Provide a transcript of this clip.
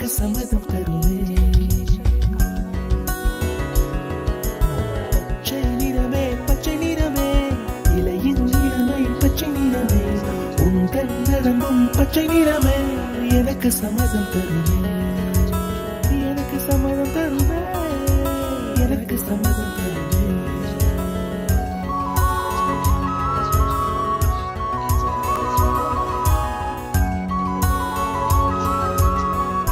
எனக்கு சம்மதம் தருமே. பச்சை நிறமே பச்சை நிறமே, இலையின் நிறமை பச்சை நிறமே, உங்கள் நரம்பும் பச்சை நிறமே, எனக்கு சம்மதம் தருமே.